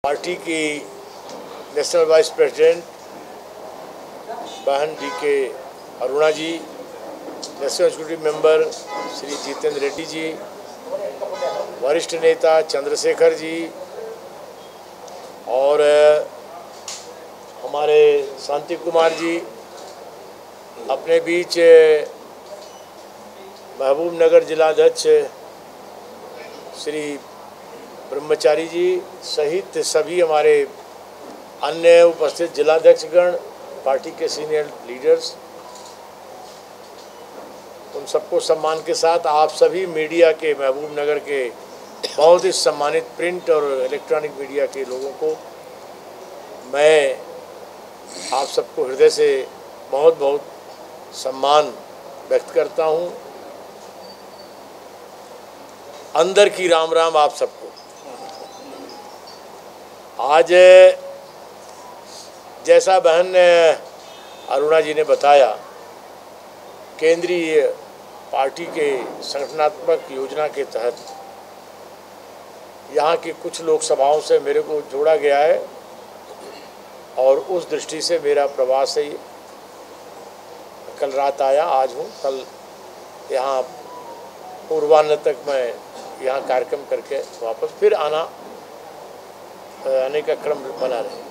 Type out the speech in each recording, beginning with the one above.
Party की national vice president बहन DK Aruna ji, national executive member Shri Jitendra Reddy ji, वरिष्ठ नेता चंद्रशेखर जी और हमारे शांति कुमार जी, अपने बीच महबूब नगर जिलाध्यक्ष श्री ब्रह्मचारी जी सहित सभी हमारे अन्य उपस्थित जिलाध्यक्षगण, पार्टी के सीनियर लीडर्स, उन सबको सम्मान के साथ आप सभी मीडिया के, महबूब नगर के बहुत ही सम्मानित प्रिंट और इलेक्ट्रॉनिक मीडिया के लोगों को मैं आप सबको हृदय से बहुत बहुत सम्मान व्यक्त करता हूं। अंदर की राम राम आप सबको। आज जैसा बहन अरुणा जी ने बताया, केंद्रीय पार्टी के संगठनात्मक योजना के तहत यहाँ की कुछ लोकसभाओं से मेरे को जोड़ा गया है और उस दृष्टि से मेरा प्रवास है। कल रात आया, आज हूँ, कल यहाँ पूर्वाह्न तक मैं यहाँ कार्यक्रम करके वापस फिर आने का क्रम बना रहे।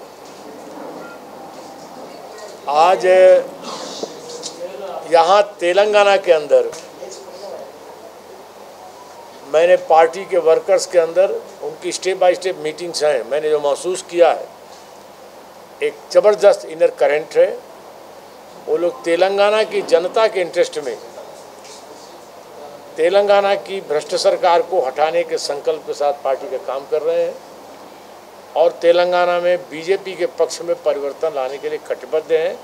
आज यहाँ तेलंगाना के अंदर मैंने पार्टी के वर्कर्स के अंदर उनकी स्टेप बाय स्टेप मीटिंग्स हैं, मैंने जो महसूस किया है एक ज़बरदस्त इनर करंट है। वो लोग तेलंगाना की जनता के इंटरेस्ट में तेलंगाना की भ्रष्ट सरकार को हटाने के संकल्प के साथ पार्टी का काम कर रहे हैं और तेलंगाना में बीजेपी के पक्ष में परिवर्तन लाने के लिए कटिबद्ध हैं।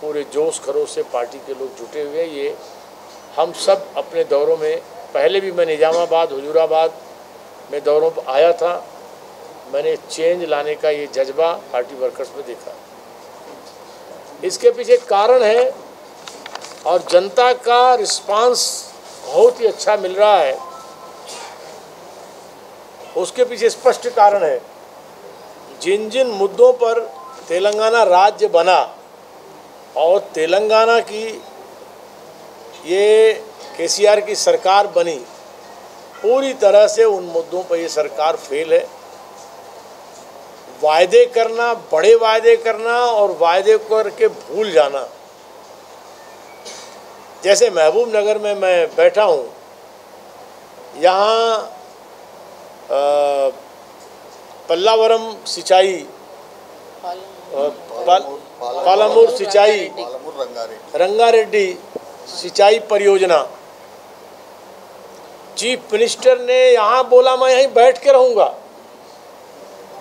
पूरे जोश खरोश से पार्टी के लोग जुटे हुए हैं। ये हम सब अपने दौरों में, पहले भी मैं निजामाबाद, हुजूराबाद में दौरों पर आया था, मैंने चेंज लाने का ये जज्बा पार्टी वर्कर्स में देखा। इसके पीछे कारण है और जनता का रिस्पांस बहुत ही अच्छा मिल रहा है। उसके पीछे स्पष्ट कारण है। जिन जिन मुद्दों पर तेलंगाना राज्य बना और तेलंगाना की ये केसीआर की सरकार बनी, पूरी तरह से उन मुद्दों पर ये सरकार फेल है। वायदे करना, बड़े वायदे करना और वायदे करके भूल जाना। जैसे महबूब नगर में मैं बैठा हूँ, यहाँ पल्लावरम सिंचाई, पालमूर सिंचाई, रंगारेड्डी सिंचाई परियोजना, चीफ मिनिस्टर ने यहाँ बोला मैं यहीं बैठ के रहूँगा,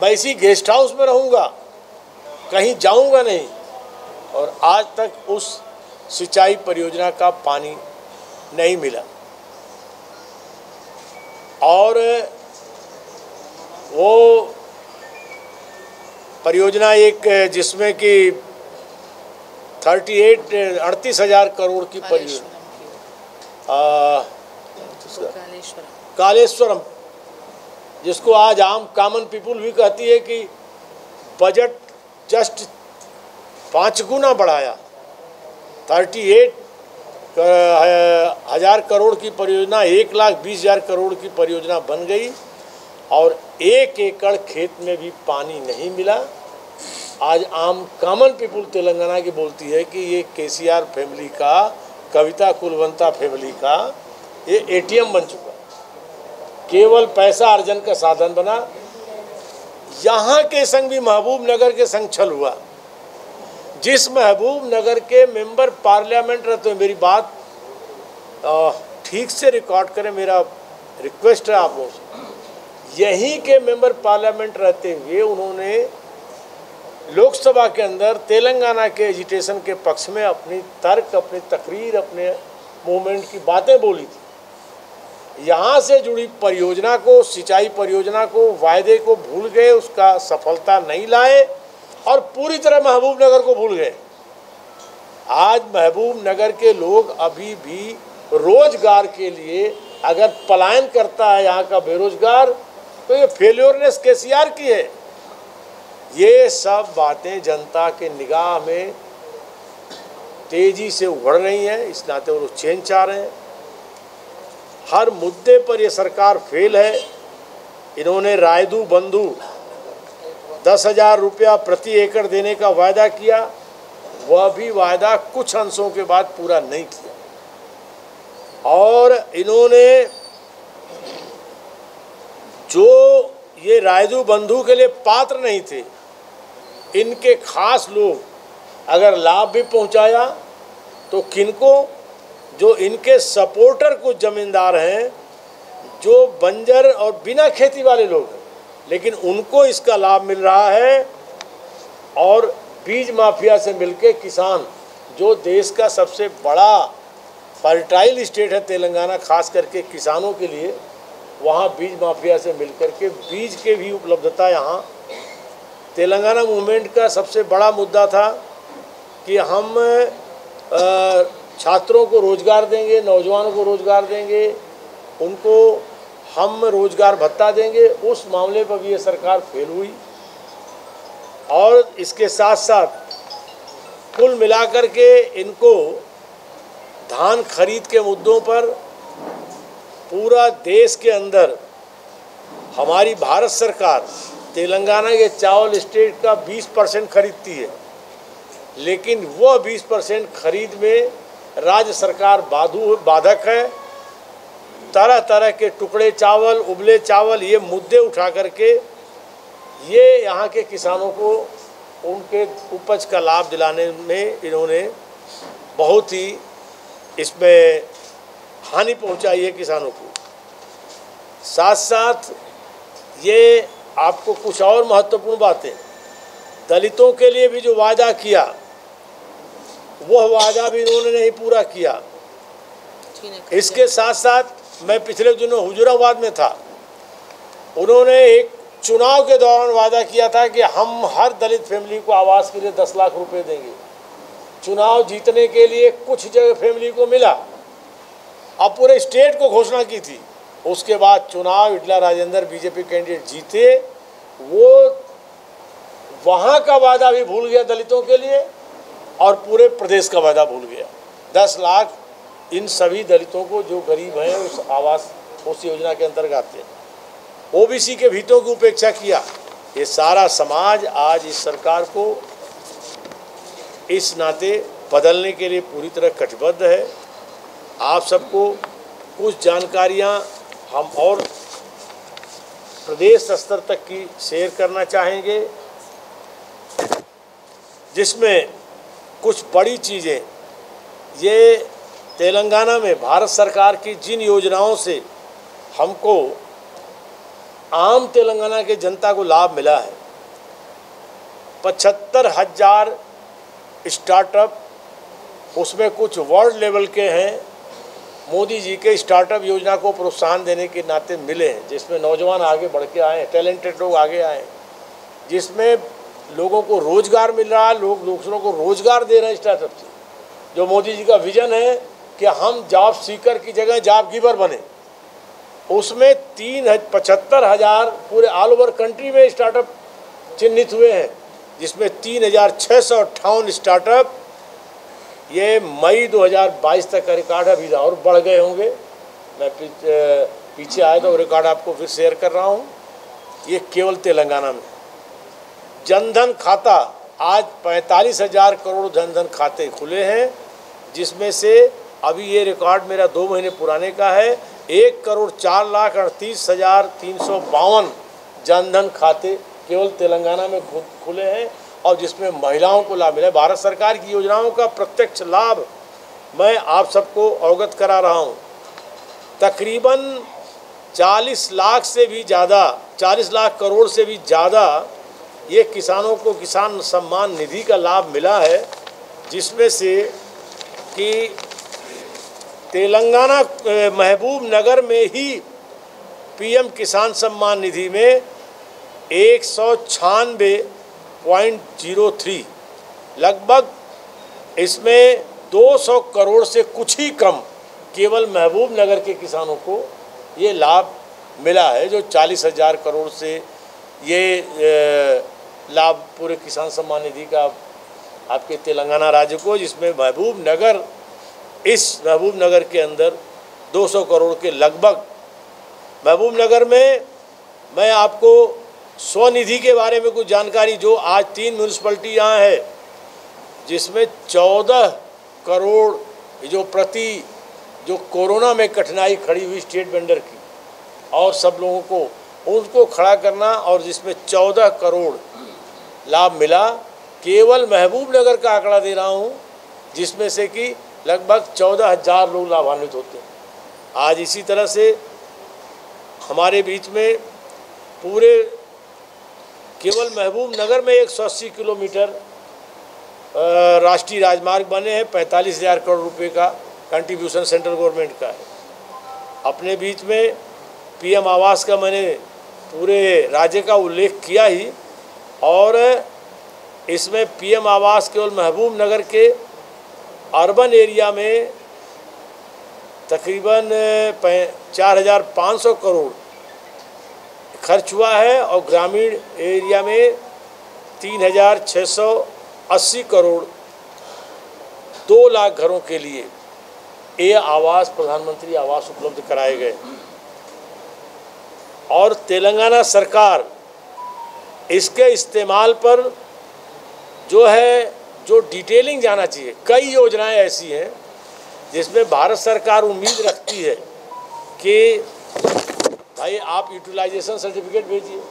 मैं इसी गेस्ट हाउस में रहूँगा, कहीं जाऊँगा नहीं। और आज तक उस सिंचाई परियोजना का पानी नहीं मिला। और वो परियोजना एक जिसमें कि 38,38,000 करोड़ की परियोजना, कालेश्वरम, जिसको आज आम कॉमन पीपुल भी कहती है कि बजट जस्ट 5 गुना बढ़ाया। 38,000 करोड़ की परियोजना 1,20,000 करोड़ की परियोजना बन गई और 1 एकड़ खेत में भी पानी नहीं मिला। आज आम कॉमन पीपुल तेलंगाना की बोलती है कि ये केसीआर फैमिली का, कविता कुलवंता फैमिली का ये ATM बन चुका, केवल पैसा अर्जन का साधन बना। यहाँ के संग भी महबूब नगर के संग छल हुआ। जिस महबूब नगर के मेंबर पार्लियामेंट रहते हैं, मेरी बात ठीक से रिकॉर्ड करें, मेरा रिक्वेस्ट है आप लोगों से। यहीं के मेंबर पार्लियामेंट रहते हुए उन्होंने लोकसभा के अंदर तेलंगाना के एजिटेशन के पक्ष में अपनी तर्क, अपनी तकरीर, अपने मूवमेंट की बातें बोली थी। यहाँ से जुड़ी परियोजना को, सिंचाई परियोजना को, वायदे को भूल गए, उसका सफलता नहीं लाए और पूरी तरह महबूब नगर को भूल गए। आज महबूब नगर के लोग अभी भी रोजगार के लिए अगर पलायन करता है यहाँ का बेरोजगार, तो ये फेल्योरनेस केसीआर की है। ये सब बातें जनता के निगाह में तेजी से उभर रही हैं, इस नाते वो लोग चेंज चाह रहे हैं। हर मुद्दे पर ये सरकार फेल है। इन्होंने रायदू बंधु 10,000 रुपया प्रति एकड़ देने का वायदा किया, वह भी वायदा कुछ अंशों के बाद पूरा नहीं किया। और इन्होंने जो ये रायदू बंधु के लिए पात्र नहीं थे, इनके खास लोग अगर लाभ भी पहुंचाया तो किनको? जो इनके सपोर्टर कुछ जमींदार हैं, जो बंजर और बिना खेती वाले लोग हैं, लेकिन उनको इसका लाभ मिल रहा है। और बीज माफिया से मिलके किसान, जो देश का सबसे बड़ा फर्टाइल स्टेट है तेलंगाना, खास करके किसानों के लिए, वहाँ बीज माफिया से मिलकर के बीज के भी उपलब्धता यहाँ। तेलंगाना मूवमेंट का सबसे बड़ा मुद्दा था कि हम छात्रों को रोज़गार देंगे, नौजवानों को रोज़गार देंगे, उनको हम रोज़गार भत्ता देंगे। उस मामले पर भी ये सरकार फेल हुई। और इसके साथ साथ कुल मिलाकर के इनको धान खरीद के मुद्दों पर पूरा देश के अंदर हमारी भारत सरकार तेलंगाना के चावल स्टेट का 20% खरीदती है, लेकिन वह 20% खरीद में राज्य सरकार बाधक है। तरह तरह के टुकड़े चावल, उबले चावल, ये मुद्दे उठा करके ये यहाँ के किसानों को उनके उपज का लाभ दिलाने में इन्होंने बहुत ही इसमें हानि पहुँचाई है किसानों को। साथ साथ ये आपको कुछ और महत्वपूर्ण बातें, दलितों के लिए भी जो वादा किया, वह वादा भी इन्होंने नहीं पूरा किया। इसके साथ साथ मैं पिछले दिनों हुजूराबाद में था, उन्होंने एक चुनाव के दौरान वादा किया था कि हम हर दलित फैमिली को आवास के लिए 10 लाख रुपए देंगे। चुनाव जीतने के लिए कुछ जगह फैमिली को मिला, अब पूरे स्टेट को घोषणा की थी। उसके बाद चुनाव इटला राजेंद्र बीजेपी कैंडिडेट जीते, वो वहाँ का वादा भी भूल गया दलितों के लिए, और पूरे प्रदेश का वादा भूल गया। 10 लाख इन सभी दलितों को जो गरीब हैं उस आवास, उस योजना के अंतर्गत आते हैं। ओबीसी के हितों की उपेक्षा किया। ये सारा समाज आज इस सरकार को इस नाते बदलने के लिए पूरी तरह कटिबद्ध है। आप सबको कुछ जानकारियां हम और प्रदेश स्तर तक की शेयर करना चाहेंगे, जिसमें कुछ बड़ी चीज़ें, ये तेलंगाना में भारत सरकार की जिन योजनाओं से हमको आम तेलंगाना के जनता को लाभ मिला है, 75,000 स्टार्टअप, उसमें कुछ वर्ल्ड लेवल के हैं, मोदी जी के स्टार्टअप योजना को प्रोत्साहन देने के नाते मिले हैं, जिसमें नौजवान आगे बढ़ के आए, टैलेंटेड लोग आगे आए, जिसमें लोगों को रोज़गार मिल रहा है, लोग दूसरों को रोज़गार दे रहे हैं स्टार्टअप से। जो मोदी जी का विज़न है कि हम जॉब सीकर की जगह जॉब गिवर बने, उसमें 75,000 पूरे ऑल ओवर कंट्री में स्टार्टअप चिन्हित हुए हैं, जिसमें 3,658 स्टार्टअप ये मई 2022 तक का रिकॉर्ड है। अभी और बढ़ गए होंगे, मैं पीछे आए तो रिकॉर्ड आपको फिर शेयर कर रहा हूँ। ये केवल तेलंगाना में। जनधन खाता, आज 45,000 करोड़ जनधन खाते खुले हैं, जिसमें से अभी ये रिकॉर्ड मेरा 2 महीने पुराने का है, 1,04,38,352 जनधन खाते केवल तेलंगाना में खुले हैं, और जिसमें महिलाओं को लाभ मिला है। भारत सरकार की योजनाओं का प्रत्यक्ष लाभ मैं आप सबको अवगत करा रहा हूँ। तकरीबन 40 लाख से भी ज़्यादा, 40 लाख करोड़ से भी ज़्यादा ये किसानों को किसान सम्मान निधि का लाभ मिला है, जिसमें से कि तेलंगाना महबूब नगर में ही पीएम किसान सम्मान निधि में 196.03 लगभग, इसमें 200 करोड़ से कुछ ही कम केवल महबूब नगर के किसानों को ये लाभ मिला है, जो 40,000 करोड़ से ये लाभ पूरे किसान सम्मान निधि का आपके तेलंगाना राज्य को, जिसमें महबूब नगर, इस महबूब नगर के अंदर 200 करोड़ के लगभग। महबूब नगर में मैं आपको स्वनिधि के बारे में कुछ जानकारी, जो आज 3 म्यूनिसपैलिटी यहाँ है जिसमें 14 करोड़ जो कोरोना में कठिनाई खड़ी हुई स्टेट वेंडर की और सब लोगों को उनको खड़ा करना, और जिसमें 14 करोड़ लाभ मिला। केवल महबूब नगर का आंकड़ा दे रहा हूँ, जिसमें से कि लगभग 14,000 लोग लाभान्वित होते हैं। आज इसी तरह से हमारे बीच में पूरे केवल महबूब नगर में 180 किलोमीटर राष्ट्रीय राजमार्ग बने हैं। 45,000 करोड़ रुपए का कंट्रीब्यूशन सेंट्रल गवर्नमेंट का है। अपने बीच में पीएम आवास का मैंने पूरे राज्य का उल्लेख किया ही, और इसमें पीएम आवास केवल महबूब नगर के अर्बन एरिया में तकरीबन 4,500 करोड़ खर्च हुआ है, और ग्रामीण एरिया में 3,680 करोड़ 2 लाख घरों के लिए ये आवास, प्रधानमंत्री आवास उपलब्ध कराए गए। और तेलंगाना सरकार इसके इस्तेमाल पर जो डिटेलिंग जाना चाहिए। कई योजनाएं ऐसी हैं जिसमें भारत सरकार उम्मीद रखती है कि भाई आप यूटिलाइजेशन सर्टिफिकेट भेजिए।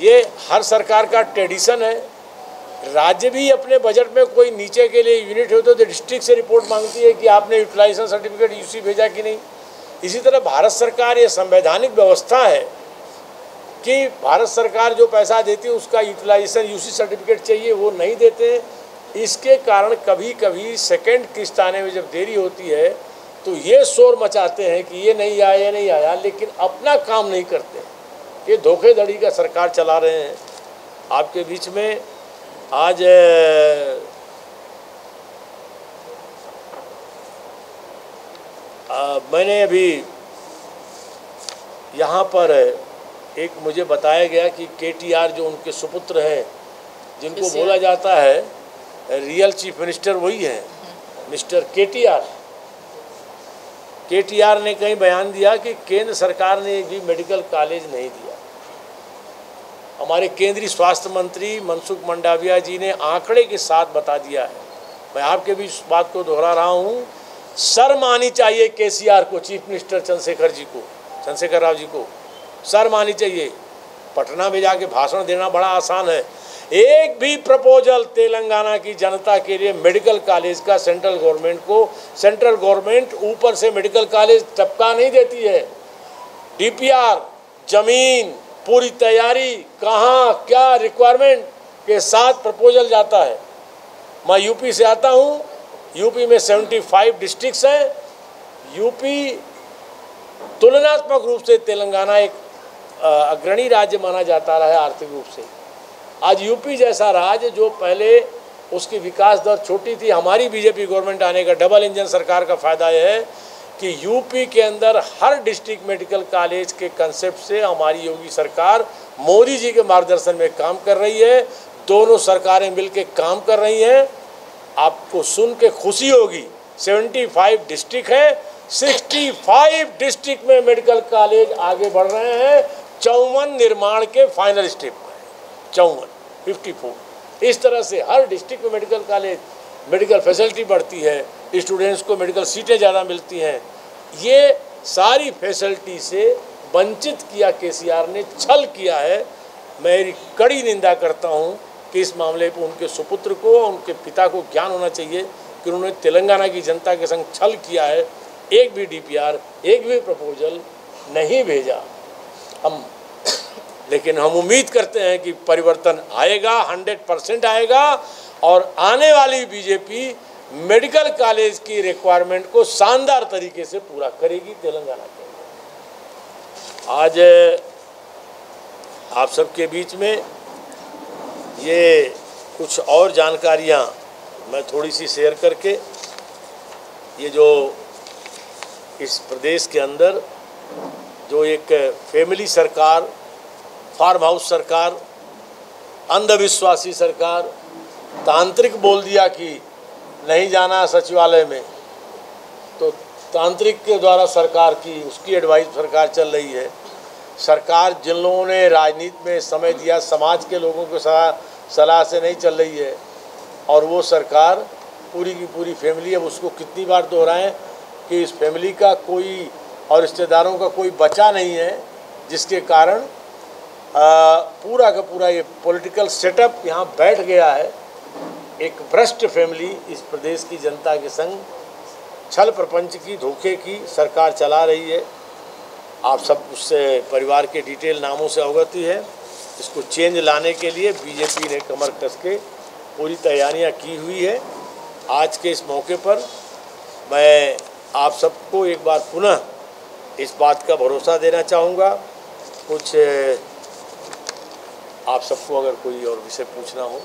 ये हर सरकार का ट्रेडिशन है। राज्य भी अपने बजट में कोई नीचे के लिए यूनिट हो तो डिस्ट्रिक्ट से रिपोर्ट मांगती है कि आपने यूटिलाइजेशन सर्टिफिकेट यूसी भेजा कि नहीं। इसी तरह भारत सरकार, ये संवैधानिक व्यवस्था है कि भारत सरकार जो पैसा देती है उसका यूटिलाइजेशन यूसी सर्टिफिकेट चाहिए, वो नहीं देते। इसके कारण कभी कभी सेकेंड किस्त आने में जब देरी होती है तो ये शोर मचाते हैं कि ये नहीं आया, लेकिन अपना काम नहीं करते। ये धोखेधड़ी का सरकार चला रहे हैं। आपके बीच में आज मैंने अभी यहाँ पर एक मुझे बताया गया कि केटीआर जो उनके सुपुत्र हैं, जिनको बोला जाता है रियल चीफ मिनिस्टर, वही है मिस्टर केटीआर ने कहीं बयान दिया कि केंद्र सरकार ने भी मेडिकल कॉलेज नहीं दिया। हमारे केंद्रीय स्वास्थ्य मंत्री मनसुख मंडाविया जी ने आंकड़े के साथ बता दिया है। मैं आपके भी इस बात को दोहरा रहा हूँ। शर्म आनी चाहिए केसीआर को, चीफ मिनिस्टर चंद्रशेखर राव जी को शर्म आनी चाहिए। पटना में जाके भाषण देना बड़ा आसान है। एक भी प्रपोजल तेलंगाना की जनता के लिए मेडिकल कॉलेज का सेंट्रल गवर्नमेंट ऊपर से मेडिकल कॉलेज टपका नहीं देती है। डीपीआर, जमीन, पूरी तैयारी, कहाँ क्या रिक्वायरमेंट के साथ प्रपोजल जाता है। मैं यूपी से आता हूँ। यूपी में 75 डिस्ट्रिक्ट्स हैं। यूपी तुलनात्मक रूप से तेलंगाना एक अग्रणी राज्य माना जाता रहा है आर्थिक रूप से। आज यूपी जैसा राज्य जो पहले उसकी विकास दर छोटी थी, हमारी बीजेपी गवर्नमेंट आने का डबल इंजन सरकार का फायदा यह है कि यूपी के अंदर हर डिस्ट्रिक्ट मेडिकल कॉलेज के कंसेप्ट से हमारी योगी सरकार मोदी जी के मार्गदर्शन में काम कर रही है। दोनों सरकारें मिलकर काम कर रही हैं। आपको सुन के खुशी होगी, 75 डिस्ट्रिक्ट है, 65 डिस्ट्रिक्ट में मेडिकल कॉलेज आगे बढ़ रहे हैं। 54 निर्माण के फाइनल स्टेप में, 54 इस तरह से हर डिस्ट्रिक्ट में मेडिकल कॉलेज, मेडिकल फैसिलिटी बढ़ती है, स्टूडेंट्स को मेडिकल सीटें ज़्यादा मिलती हैं। ये सारी फैसिलिटी से वंचित किया केसीआर ने, छल किया है। मेरी कड़ी निंदा करता हूँ कि इस मामले पर उनके सुपुत्र को, उनके पिता को ज्ञान होना चाहिए कि उन्होंने तेलंगाना की जनता के संग छल किया है। एक भी डीपीआर, एक भी प्रपोजल नहीं भेजा। लेकिन हम उम्मीद करते हैं कि परिवर्तन आएगा, 100% आएगा, और आने वाली बीजेपी मेडिकल कॉलेज की रिक्वायरमेंट को शानदार तरीके से पूरा करेगी तेलंगाना के। आज आप सबके बीच में ये कुछ और जानकारियां मैं थोड़ी सी शेयर करके, ये जो इस प्रदेश के अंदर जो एक फैमिली सरकार, फार्म हाउस सरकार अंधविश्वासी सरकार, तांत्रिक बोल दिया कि नहीं जाना सचिवालय में, तो तांत्रिक के द्वारा सरकार की उसकी एडवाइस सरकार चल रही है। सरकार जिन लोगों ने राजनीति में समय दिया, समाज के लोगों को सलाह से नहीं चल रही है, और वो सरकार पूरी की पूरी फैमिली, अब उसको कितनी बार दोहराएं कि इस फैमिली का कोई और रिश्तेदारों का कोई बचा नहीं है, जिसके कारण पूरा का पूरा ये पॉलिटिकल सेटअप यहाँ बैठ गया है। एक भ्रष्ट फैमिली इस प्रदेश की जनता के संग छल प्रपंच की, धोखे की सरकार चला रही है। आप सब उससे परिवार के डिटेल नामों से अवगत ही है। इसको चेंज लाने के लिए बीजेपी ने कमर कस के पूरी तैयारियां की हुई है। आज के इस मौके पर मैं आप सबको एक बार पुनः इस बात का भरोसा देना चाहूँगा। कुछ आप सबको अगर कोई और विषय पूछना हो